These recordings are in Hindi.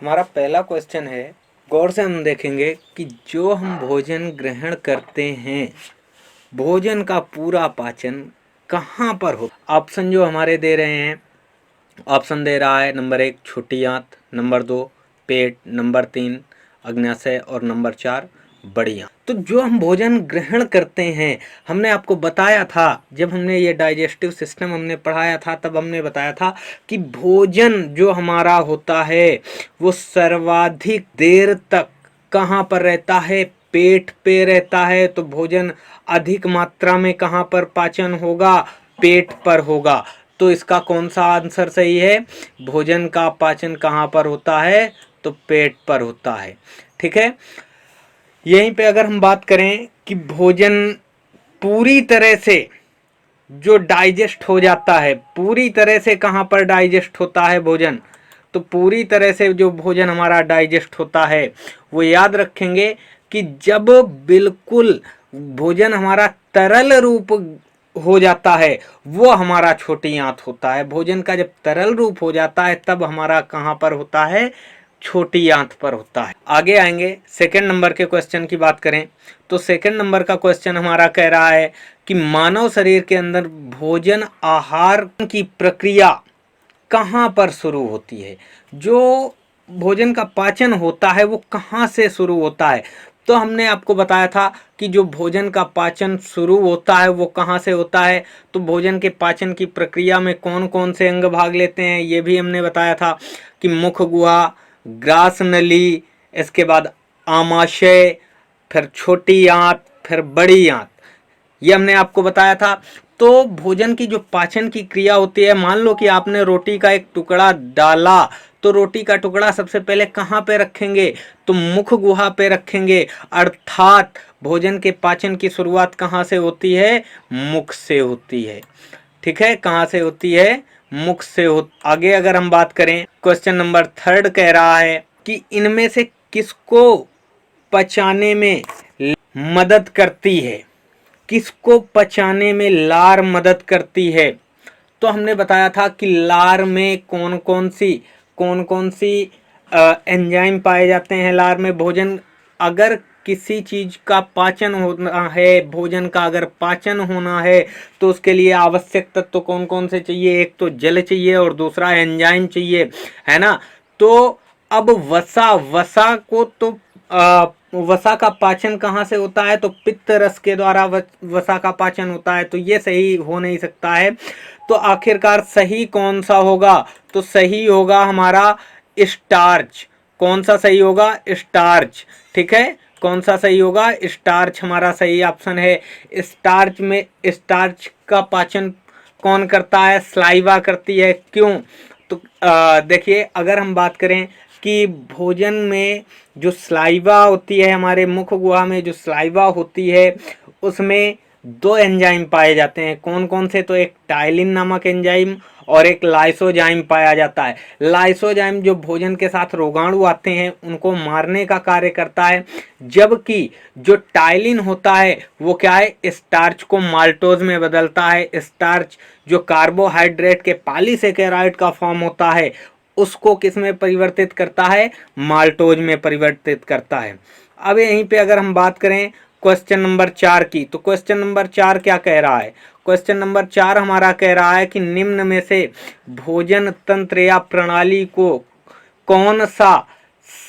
हमारा पहला क्वेश्चन है, गौर से हम देखेंगे कि जो हम भोजन ग्रहण करते हैं, भोजन का पूरा पाचन कहाँ पर हो। ऑप्शन जो हमारे दे रहे हैं, ऑप्शन दे रहा है नंबर 1 छोटी आंत, नंबर 2 पेट, नंबर 3 अग्न्याशय और नंबर 4 बड़ी आंत। तो जो हम भोजन ग्रहण करते हैं, हमने आपको बताया था, जब हमने ये डाइजेस्टिव सिस्टम हमने पढ़ाया था तब हमने बताया था कि भोजन जो हमारा होता है वो सर्वाधिक देर तक कहाँ पर रहता है, पेट पे रहता है। तो भोजन अधिक मात्रा में कहाँ पर पाचन होगा, पेट पर होगा। तो इसका कौन सा आंसर सही है, भोजन का पाचन कहाँ पर होता है, तो पेट पर होता है। ठीक है, यहीं पे अगर हम बात करें कि भोजन पूरी तरह से जो डाइजेस्ट हो जाता है, पूरी तरह से कहाँ पर डाइजेस्ट होता है भोजन, तो पूरी तरह से जो भोजन हमारा डाइजेस्ट होता है वो याद रखेंगे कि जब बिल्कुल भोजन हमारा तरल रूप हो जाता है वो हमारा छोटी आंत होता है। भोजन का जब तरल रूप हो जाता है तब हमारा कहाँ पर होता है, छोटी आंत पर होता है। आगे आएंगे सेकंड नंबर के क्वेश्चन की बात करें तो सेकंड नंबर का क्वेश्चन हमारा कह रहा है कि मानव शरीर के अंदर भोजन आहार की प्रक्रिया कहाँ पर शुरू होती है। जो भोजन का पाचन होता है वो कहाँ से शुरू होता है। तो हमने आपको बताया था कि जो भोजन का पाचन शुरू होता है वो कहाँ से होता है। तो भोजन के पाचन की प्रक्रिया में कौन कौन से अंग भाग लेते हैं ये भी हमने बताया था कि मुख गुहा, ग्रास नली, इसके बाद आमाशय, फिर छोटी आंत, फिर बड़ी आंत, ये हमने आपको बताया था। तो भोजन की जो पाचन की क्रिया होती है, मान लो कि आपने रोटी का एक टुकड़ा डाला, तो रोटी का टुकड़ा सबसे पहले कहाँ पे रखेंगे, तो मुख गुहा पे रखेंगे। अर्थात भोजन के पाचन की शुरुआत कहाँ से होती है, मुख से होती है। ठीक है, कहाँ से होती है, मुख से हो। आगे अगर हम बात करें, क्वेश्चन नंबर थर्ड कह रहा है कि इनमें से किसको पचाने में मदद करती है, किसको पचाने में लार मदद करती है। तो हमने बताया था कि लार में कौन कौन सी एंजाइम पाए जाते हैं। लार में भोजन, अगर किसी चीज का पाचन होना है, भोजन का अगर पाचन होना है तो उसके लिए आवश्यक तत्व कौन कौन से चाहिए, एक तो जल चाहिए और दूसरा एंजाइम चाहिए, है ना। तो अब वसा को तो वसा का पाचन कहाँ से होता है, तो पित्त रस के द्वारा वसा का पाचन होता है। तो ये सही हो नहीं सकता है। तो आखिरकार सही कौन सा होगा, तो सही होगा हमारा स्टार्च। कौन सा सही होगा, स्टार्च। ठीक है, कौन सा सही होगा, स्टार्च हमारा सही ऑप्शन है। स्टार्च में, स्टार्च का पाचन कौन करता है, स्लाइवा करती है। क्यों, तो देखिए अगर हम बात करें कि भोजन में जो स्लाइवा होती है, हमारे मुख गुहा में जो स्लाइवा होती है उसमें दो एंजाइम पाए जाते हैं। कौन कौन से, तो एक टाइलिन नामक एंजाइम और एक लाइसोजाइम पाया जाता है। लाइसोजाइम जो भोजन के साथ रोगाणु आते हैं उनको मारने का कार्य करता है, जबकि जो टाइलिन होता है वो क्या है, स्टार्च को माल्टोज में बदलता है। स्टार्च जो कार्बोहाइड्रेट के पॉलीसेकेराइड का फॉर्म होता है उसको किस में परिवर्तित करता है, माल्टोज में परिवर्तित करता है। अब यहीं पे अगर हम बात करें क्वेश्चन नंबर 4 की, तो क्वेश्चन नंबर 4 क्या कह रहा है, क्वेश्चन नंबर 4 हमारा कह रहा है कि निम्न में से भोजन तंत्र या प्रणाली को कौन सा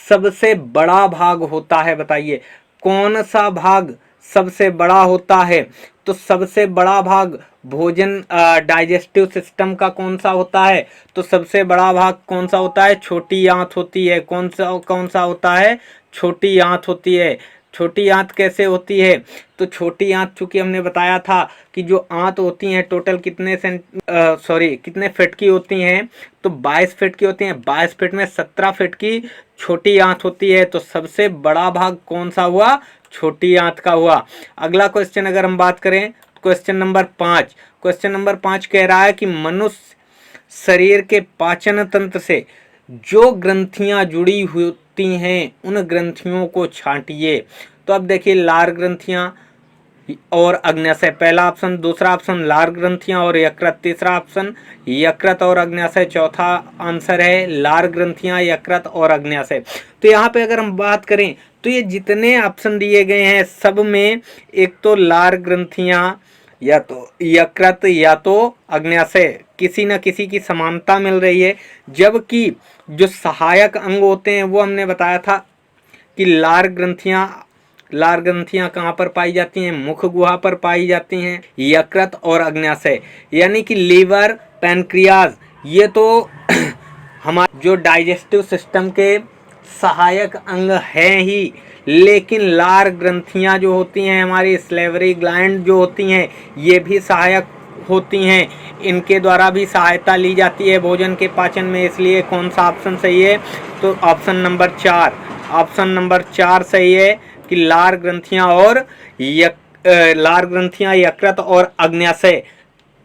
सबसे बड़ा भाग होता है, बताइए कौन सा भाग सबसे बड़ा होता है। तो सबसे बड़ा भाग भोजन डाइजेस्टिव सिस्टम का कौन सा होता है, तो सबसे बड़ा भाग कौन सा होता है, छोटी आंत होती है। कौन सा होता है, छोटी आंत होती है। छोटी आंत कैसे होती है, तो छोटी आंत चूंकि हमने बताया था कि जो आंत होती हैं टोटल कितने फीट की होती हैं, तो 22 फीट की होती हैं। 22 फीट में 17 फीट की छोटी आंत होती है। तो सबसे बड़ा भाग कौन सा हुआ, छोटी आंत का हुआ। अगला क्वेश्चन अगर हम बात करें, क्वेश्चन नंबर 5, क्वेश्चन नंबर 5 कह रहा है कि मनुष्य शरीर के पाचन तंत्र से जो ग्रंथियां जुड़ी होती हैं उन ग्रंथियों को छांटिए। तो अब देखिए लार ग्रंथियां, और अग्न्याशय पहला ऑप्शन, दूसरा ऑप्शन लार ग्रंथियां और यकृत, तीसरा ऑप्शन यकृत और अग्न्याशय, चौथा आंसर है लार ग्रंथियां, यकृत और अग्न्याशय। तो यहाँ पे अगर हम बात करें तो ये जितने ऑप्शन दिए गए हैं सब में एक तो लार ग्रंथियां या तो यकृत या तो अग्न्याशय किसी न किसी की समानता मिल रही है, जबकि जो सहायक अंग होते हैं वो हमने बताया था कि लार ग्रंथियां कहाँ पर पाई जाती हैं, मुख गुहा पर पाई जाती हैं, यकृत और अग्न्याशय यानी कि लीवर, पैनक्रियाज, ये तो हमारे जो डाइजेस्टिव सिस्टम के सहायक अंग हैं ही, लेकिन लार ग्रंथियां जो होती हैं हमारी स्लेवरी ग्लैंड जो होती हैं ये भी सहायक होती हैं, इनके द्वारा भी सहायता ली जाती है भोजन के पाचन में। इसलिए कौन सा ऑप्शन सही है, तो ऑप्शन नंबर 4, ऑप्शन नंबर 4 सही है कि लार ग्रंथियां, यकृत और अग्न्याशय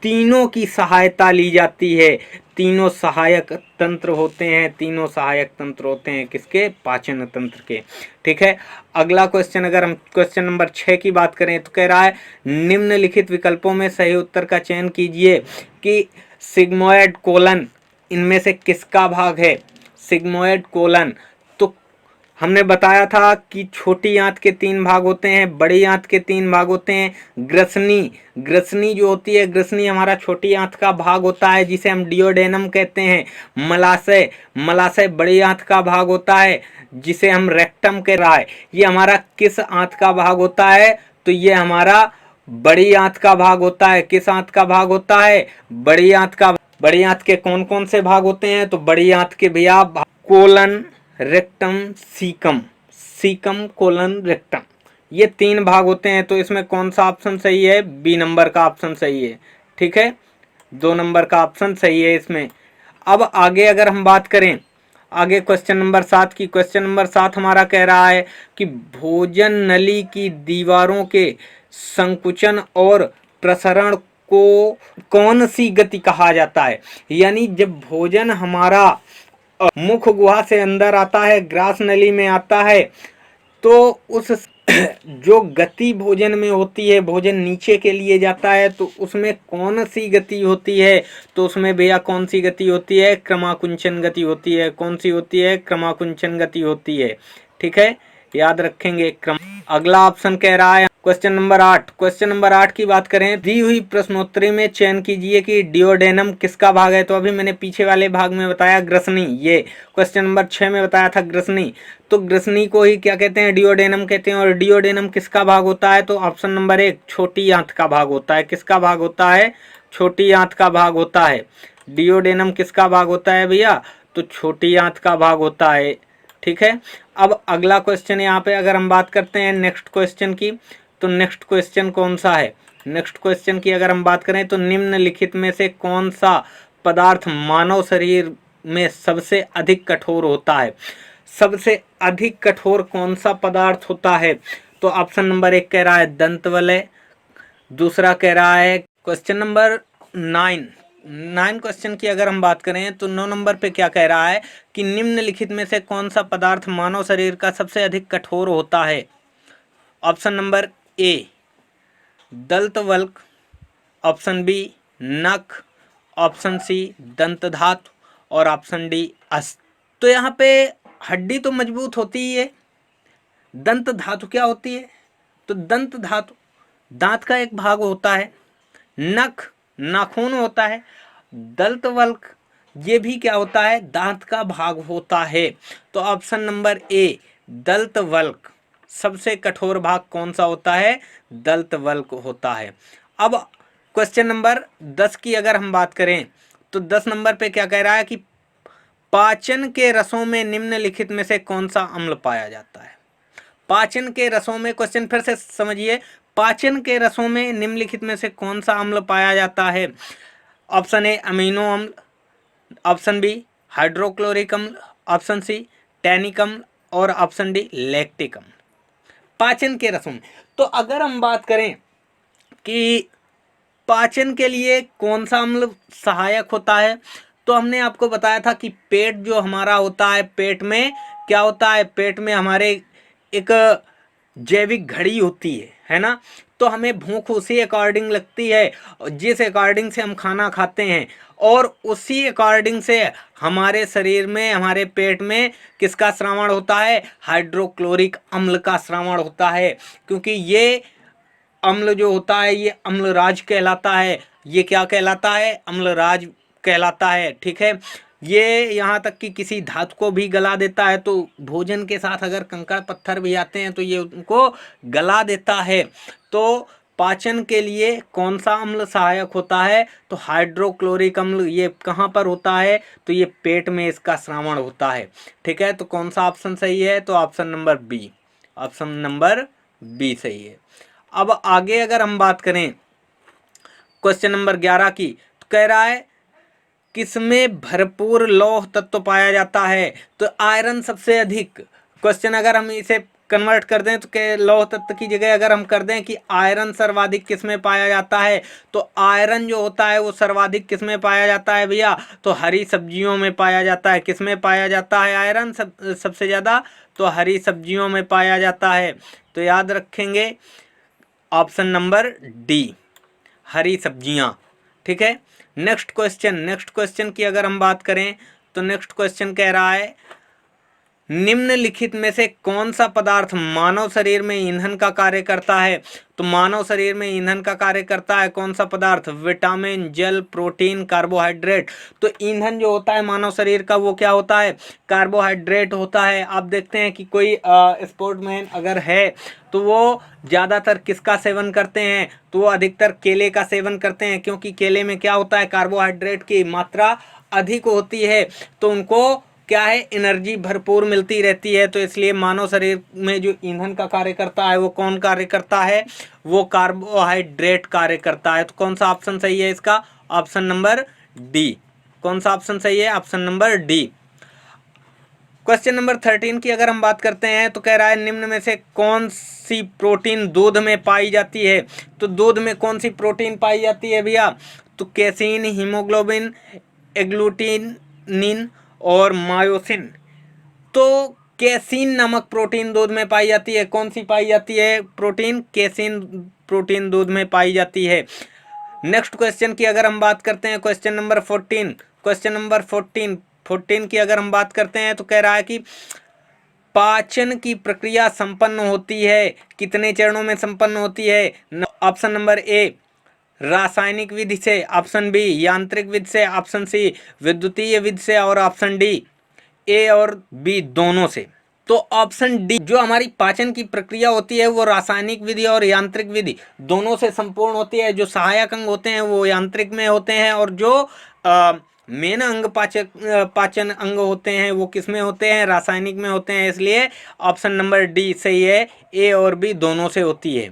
तीनों की सहायता ली जाती है। तीनों सहायक तंत्र होते हैं, तीनों सहायक तंत्र होते हैं किसके, पाचन तंत्र के। ठीक है, अगला क्वेश्चन, अगर हम क्वेश्चन नंबर 6 की बात करें तो कह रहा है निम्नलिखित विकल्पों में सही उत्तर का चयन कीजिए कि सिग्मोइड कोलन इनमें से किसका भाग है। सिग्मोइड कोलन, तो हमने बताया था कि छोटी आंत के 3 भाग होते हैं, बड़ी आंत के 3 भाग होते हैं। ग्रसनी जो होती है, ग्रसनी हमारा छोटी आंत का भाग होता है जिसे हम डियोडेनम कहते हैं। मलाशय बड़ी आंत का भाग होता है जिसे हम रेक्टम कह रहा है। ये हमारा किस आंत का भाग होता है, तो ये हमारा बड़ी आंत का भाग होता है। किस आंत का भाग होता है, बड़ी आंत का। बड़ी आंत के कौन कौन से भाग होते हैं, तो बड़ी आंत के भैया colon, rectum, caecum colon rectum, ये 3 भाग होते हैं। तो इसमें कौन सा ऑप्शन सही है, बी नंबर का ऑप्शन सही है। ठीक है, 2 नंबर का ऑप्शन सही है इसमें। अब आगे अगर हम बात करें, आगे क्वेश्चन नंबर 7 की, क्वेश्चन नंबर 7 हमारा कह रहा है कि भोजन नली की दीवारों के संकुचन और प्रसरण को कौन सी गति कहा जाता है। यानी जब भोजन हमारा मुख गुहा से अंदर आता है, ग्रास नली में आता है, तो उस जो गति भोजन में होती है, भोजन नीचे के लिए जाता है, तो उसमें कौन सी गति होती है, तो उसमें भैया कौन सी गति होती है, क्रमाकुंचन गति होती है। कौन सी होती है, क्रमाकुंचन गति होती है। ठीक है, याद रखेंगे क्रम। अगला ऑप्शन कह रहा है क्वेश्चन नंबर 8, क्वेश्चन नंबर 8 की बात करें, दी हुई प्रश्नोत्तरी में चयन कीजिए कि डियोडेनम किसका भाग है। तो अभी मैंने पीछे वाले भाग में बताया ग्रसनी, ये क्वेश्चन नंबर 6 में बताया था ग्रसनी, तो ग्रसनी को ही क्या कहते हैं, डियोडेनम कहते हैं। और डियोडेनम किसका भाग होता है, तो ऑप्शन नंबर 1 छोटी आंत का भाग होता है। किसका भाग होता है, छोटी आंत का भाग होता है। डियोडेनम किसका भाग होता है भैया, तो छोटी आंत का भाग होता है। ठीक है, अब अगला क्वेश्चन यहाँ पे अगर हम बात करते हैं नेक्स्ट क्वेश्चन की, तो नेक्स्ट क्वेश्चन कौन सा है, नेक्स्ट क्वेश्चन की अगर हम बात करें तो निम्नलिखित में से कौन सा पदार्थ मानव शरीर में सबसे अधिक कठोर होता है। सबसे अधिक कठोर कौन सा पदार्थ होता है, तो ऑप्शन नंबर 1 कह रहा है दंत वलय, दूसरा कह रहा है क्वेश्चन नंबर 9 क्वेश्चन की अगर हम बात करें तो 9 नंबर पे क्या कह रहा है कि निम्नलिखित में से कौन सा पदार्थ मानव शरीर का सबसे अधिक कठोर होता है। ऑप्शन नंबर ए दंतवल्क, ऑप्शन बी नख, ऑप्शन सी दंत धातु और ऑप्शन डी अस्थि। तो यहाँ पे हड्डी तो मजबूत होती ही है, दंत धातु क्या होती है, तो दंत धातु दांत का एक भाग होता है, नख नाखून होता है, दंतवल्क ये भी क्या होता है, दांत का भाग होता है। तो ऑप्शन नंबर ए दंतवल्क, सबसे कठोर भाग कौन सा होता है, दंतवल्क होता है। अब क्वेश्चन नंबर 10 की अगर हम बात करें तो 10 नंबर पे क्या कह रहा है कि पाचन के रसों में निम्नलिखित में से कौन सा अम्ल पाया जाता है। पाचन के रसों में, क्वेश्चन फिर से समझिए, पाचन के रसों में निम्नलिखित में से कौन सा अम्ल पाया जाता है। ऑप्शन ए अमीनो अम्ल, ऑप्शन बी हाइड्रोक्लोरिक अम्ल, ऑप्शन सी टैनिक अम्ल और ऑप्शन डी लैक्टिक अम्ल। पाचन के रसों में, तो अगर हम बात करें कि पाचन के लिए कौन सा अम्ल सहायक होता है, तो हमने आपको बताया था कि पेट जो हमारा होता है, पेट में क्या होता है, पेट में हमारे एक जैविक घड़ी होती है ना। तो हमें भूख उसी अकॉर्डिंग लगती है जिस अकॉर्डिंग से हम खाना खाते हैं, और उसी अकॉर्डिंग से हमारे शरीर में, हमारे पेट में किसका श्रावण होता है? हाइड्रोक्लोरिक अम्ल का श्रावण होता है, क्योंकि ये अम्ल जो होता है ये अम्लराज कहलाता है। ये क्या कहलाता है? अम्लराज कहलाता है। ठीक है, ये यहाँ तक कि किसी धातु को भी गला देता है। तो भोजन के साथ अगर कंकड़ पत्थर भी आते हैं तो ये उनको गला देता है। तो पाचन के लिए कौन सा अम्ल सहायक होता है? तो हाइड्रोक्लोरिक अम्ल। ये कहाँ पर होता है? तो ये पेट में इसका श्रावण होता है। ठीक है, तो कौन सा ऑप्शन सही है? तो option number B, option number B सही है। अब आगे अगर हम बात करें क्वेश्चन नंबर 11 की, तो कह रहा है किसमें भरपूर लौह तत्व पाया जाता है? तो आयरन सबसे अधिक। क्वेश्चन अगर हम इसे कन्वर्ट कर दें तो के लौह तत्व की जगह अगर हम कर दें कि आयरन सर्वाधिक किसमें पाया जाता है, तो आयरन जो होता है वो सर्वाधिक किसमें पाया जाता है भैया? तो हरी सब्जियों में पाया जाता है। किसमें पाया जाता है आयरन सबसे ज़्यादा? तो हरी सब्जियों में पाया जाता है। तो याद रखेंगे ऑप्शन नंबर डी, हरी सब्जियां। ठीक है, नेक्स्ट क्वेश्चन की अगर हम बात करें तो नेक्स्ट क्वेश्चन कह रहा है निम्नलिखित में से कौन सा पदार्थ मानव शरीर में ईंधन का कार्य करता है? तो मानव शरीर में ईंधन का कार्य करता है कौन सा पदार्थ? विटामिन, जल, प्रोटीन, कार्बोहाइड्रेट। तो ईंधन जो होता है मानव शरीर का वो क्या होता है? कार्बोहाइड्रेट होता है। आप देखते हैं कि कोई स्पोर्ट्समैन अगर है तो वो ज़्यादातर किसका सेवन करते हैं? तो वो अधिकतर केले का सेवन करते हैं, क्योंकि केले में क्या होता है? कार्बोहाइड्रेट की मात्रा अधिक होती है, तो उनको क्या है? एनर्जी भरपूर मिलती रहती है। तो इसलिए मानव शरीर में जो ईंधन का कार्य करता है वो कौन कार्य करता है? वो कार्बोहाइड्रेट कार्य करता है। तो कौन सा ऑप्शन सही है इसका? Option number D. कौन सा ऑप्शन सही है? Option number D. Question number 13 की अगर हम बात करते हैं तो कह रहा है निम्न में से कौन सी प्रोटीन दूध में पाई जाती है? तो दूध में कौन सी प्रोटीन पाई जाती है भैया? तो कैसीन, हीमोग्लोबिन, एग्लूटिनिन और मायोसिन। तो कैसीन नामक प्रोटीन दूध में पाई जाती है। कौन सी पाई जाती है प्रोटीन? कैसीन प्रोटीन दूध में पाई जाती है। नेक्स्ट क्वेश्चन की अगर हम बात करते हैं क्वेश्चन नंबर 14 की अगर हम बात करते हैं तो कह रहा है कि पाचन की प्रक्रिया संपन्न होती है कितने चरणों में संपन्न होती है? ऑप्शन नंबर ए रासायनिक विधि से, ऑप्शन बी यांत्रिक विधि से, ऑप्शन सी विद्युतीय विधि से, और ऑप्शन डी ए और बी दोनों से। तो ऑप्शन डी जो हमारी पाचन की प्रक्रिया होती है वो रासायनिक विधि और यांत्रिक विधि दोनों से संपूर्ण होती है। जो सहायक अंग होते हैं वो यांत्रिक में होते हैं, और जो मेन अंग पाचन अंग होते हैं वो किस में होते हैं? रासायनिक में होते हैं। इसलिए ऑप्शन नंबर डी सही है, ए और बी दोनों से होती है।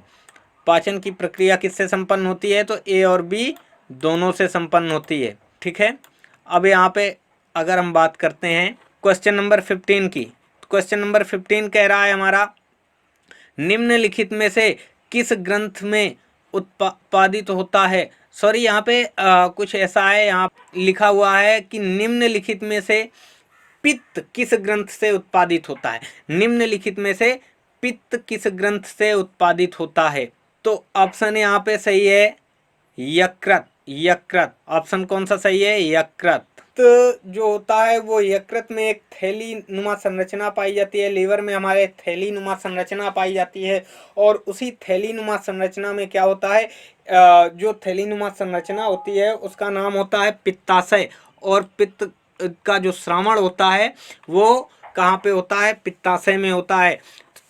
पाचन की प्रक्रिया किससे संपन्न होती है? तो ए और बी दोनों से संपन्न होती है। ठीक है, अब यहाँ पे अगर हम बात करते हैं क्वेश्चन नंबर 15 की, तो क्वेश्चन नंबर 15 कह रहा है हमारा निम्नलिखित में से किस ग्रंथ में उत्पादित होता है? सॉरी, यहाँ पे कुछ ऐसा है, यहाँ लिखा हुआ है कि निम्नलिखित में से पित्त किस ग्रंथ से उत्पादित होता है? निम्नलिखित में से पित्त किस ग्रंथ से उत्पादित होता है? तो ऑप्शन यहाँ पे सही है यकृत। यकृत ऑप्शन कौन सा सही है? यकृत। तो जो होता है वो यकृत में एक थैली नुमा संरचना पाई जाती है। लीवर में हमारे थैली नुमा संरचना पाई जाती है, और उसी थैली नुमा संरचना में क्या होता है? जो थैली नुमा संरचना होती है उसका नाम होता है पित्ताशय, और पित्त का जो श्रावण होता है वो कहाँ पे होता है? पित्ताशय में होता है।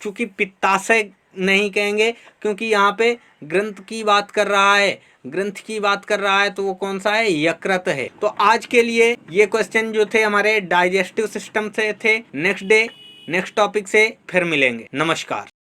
चूँकि पित्ताशय नहीं कहेंगे क्योंकि यहाँ पे ग्रंथ की बात कर रहा है, ग्रंथ की बात कर रहा है, तो वो कौन सा है? यकृत है। तो आज के लिए ये क्वेश्चन जो थे हमारे डाइजेस्टिव सिस्टम से थे। नेक्स्ट डे नेक्स्ट टॉपिक से फिर मिलेंगे। नमस्कार।